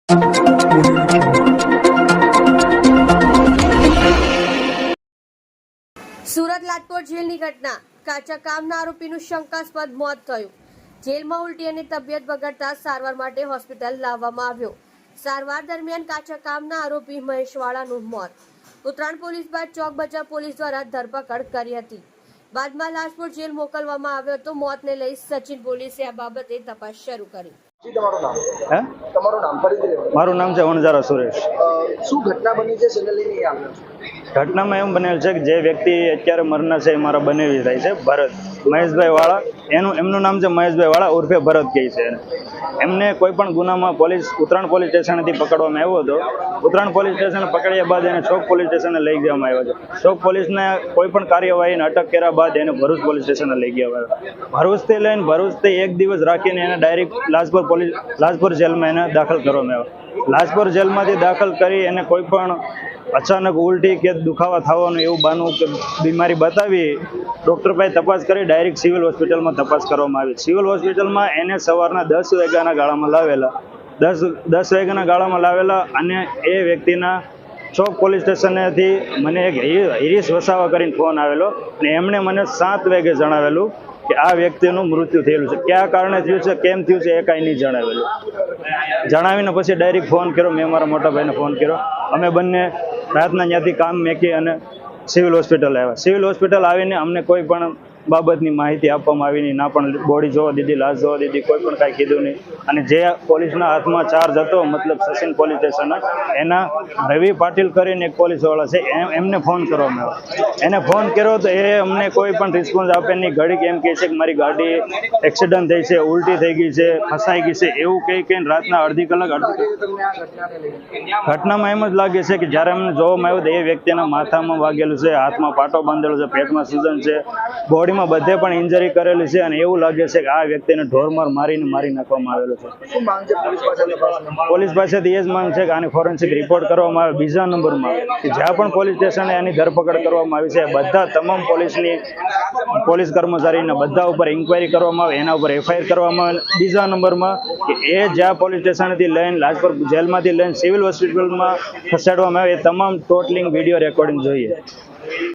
સુરત લાજપોર જેલની ઘટના, કાચા કામના આરોપીનું શંકાસ્પદ મોત થયું। જેલમાં ઉલટી અને તબિયત બગડતા સારવાર માટે હોસ્પિટલ લાવવામાં આવ્યો। સારવાર દરમિયાન કાચા કામના આરોપી મહેશ વાળાનું મોત। ઉત્તરાયણ પોલીસ બાદ ચોક બજાર પોલીસ દ્વારા ધરપકડ કરી હતી। બાદમાં લાજપોર જેલ મોકલવામાં આવ્યો તો મોતને લઈ સચિન પોલીસે આ બાબતે તપાસ શરૂ કરી। મારું નામ છે વણઝારા સુરેશ। શું ઘટના બની છે જેને લઈને આવ્યો છો? ઘટનામાં એમ બનેલ છે કે જે વ્યક્તિ અત્યારે મરનાર છે એ મારા બનેવી થાય છે ભરત મહેશભાઈ વાળા। એમનું નામ છે મહેશભાઈ વાળા ઉર્ફે ભરત કહે છે। એમને કોઈ પણ ગુનામાં ઉત્તરાયણ પોલીસ સ્ટેશનથી પકડવામાં આવ્યો હતો। ઉત્તરાયણ પોલીસ સ્ટેશન પકડ્યા બાદ એને ચોક પોલીસ સ્ટેશને લઈ જવામાં આવ્યો છે। ચોક પોલીસને કોઈ પણ કાર્યવાહીને અટક કર્યા બાદ એને ભરૂચ પોલીસ સ્ટેશને લઈ ગયા આવ્યો। ભરૂચથી એક દિવસ રાખીને એને ડાયરેક્ટ લાજપોર જેલમાં એને દાખલ કરવામાં આવ્યો। લાજપોર જેલમાંથી દાખલ કરી એને કોઈ પણ અચાનક ઉલટી કે દુખાવા થવાનું એવું બાનું કે બીમારી બતાવી ડૉક્ટર પાસે તપાસ કરી ડાયરેક્ટ સિવિલ હોસ્પિટલમાં તપાસ કરવામાં આવી। સિવિલ હોસ્પિટલમાં એને સવારના 10 વાગ્યાના ગાળામાં લાવેલા 10 વાગ્યાના ગાળામાં લાવેલા અને એ વ્યક્તિના ચોક પોલીસ સ્ટેશનેથી મને એક હિરીશ વસાવા કરીને ફોન આવેલો અને એમણે મને 7 વાગે જણાવેલું કે આ વ્યક્તિનું મૃત્યુ થયેલું છે। કયા કારણે થયું છે, કેમ થયું છે એ કાંઈ નહીં જણાવેલું। જણાવીને પછી ડાયરેક્ટ ફોન કર્યો, મેં મારા મોટા ભાઈને ફોન કર્યો। અમે બંને રાતના ત્યાંથી કામ મેકી અને સિવિલ હોસ્પિટલ આવ્યા। સિવિલ હોસ્પિટલ આવીને અમને કોઈ પણ બાબતની માહિતી આપવામાં આવી નહીં, ના પણ બોડી જોવા દીધી, લાશ જોવા દીધી, કોઈ પણ કાંઈ કીધું નહીં। અને જે પોલીસના હાથમાં ચાર્જ હતો મતલબ સચિન પોલીસ સ્ટેશન એના રવિ પાટીલ કરીને એક પોલીસવાળા છે એમને ફોન કરવામાં આવ્યો। એને ફોન કર્યો તો એ અમને કોઈ પણ રિસ્પોન્સ આપે નહીં। ઘડીક એમ કહે છે કે મારી ગાડી એક્સિડન્ટ થઈ છે, ઉલટી થઈ ગઈ છે, ફસાઈ ગઈ છે, એવું કહીને રાતના અડધી કલાક ઘટનામાં એમ જ લાગે છે કે જ્યારે અમને જોવામાં આવ્યું તો એ વ્યક્તિના માથામાં વાગેલું છે, હાથમાં પાટો બાંધેલો છે, પેટમાં સૂજન છે, બોડીમાં બધે પણ ઇન્જરી કરેલી છે અને એવું લાગે છે કે આ વ્યક્તિને ઢોરમાર મારી નાખવામાં આવેલો છે। પોલીસ પાસેથી એ જ માંગ છે કે આની ફોરેન્સિક રિપોર્ટ કરવામાં આવે। બીજા નંબરમાં કે જ્યાં પણ પોલીસ સ્ટેશને એની ધરપકડ કરવામાં આવી છે બધા તમામ પોલીસ કર્મચારીને બધા ઉપર ઇન્ક્વાયરી કરવામાં આવે, એના ઉપર FIR કરવામાં આવે। બીજા નંબરમાં કે એ જ્યાં પોલીસ સ્ટેશનથી લઈને લાજપોર જેલમાંથી લઈને સિવિલ હોસ્પિટલમાં ખસેડવામાં આવે એ તમામ ટોટલિંગ વિડીયો રેકોર્ડિંગ જોઈએ।